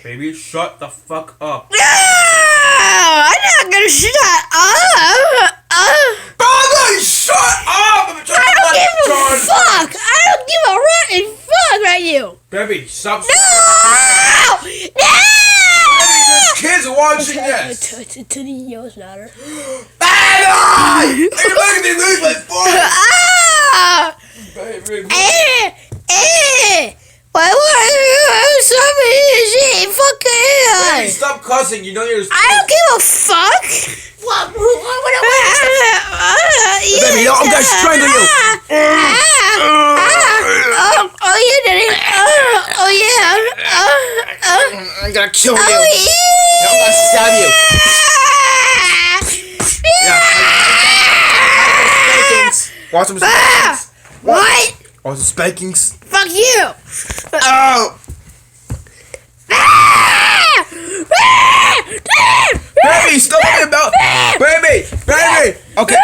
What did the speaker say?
Baby, shut the fuck up. No! I'm not gonna shut up! Baby, shut up! I don't give a fuck! I don't give a rotten fuck about you! Baby, stop. No! Baby, there's kids watching this. To the yours matter. Baby! You're making me lose my voice! Ah! Baby. Why would you stop me? Fuck Baby, it! stop cussing. You know you're. I don't give a fuck! What? Baby, no, I'm gonna strangle you. Oh, you did it! Oh, yeah! I'm gonna kill you. Oh, yeah! I'm gonna stab you. Yeah. Want some spankings? What? Want some spankings? Fuck you! Oh! Baby, stop talking about. Baby! Okay.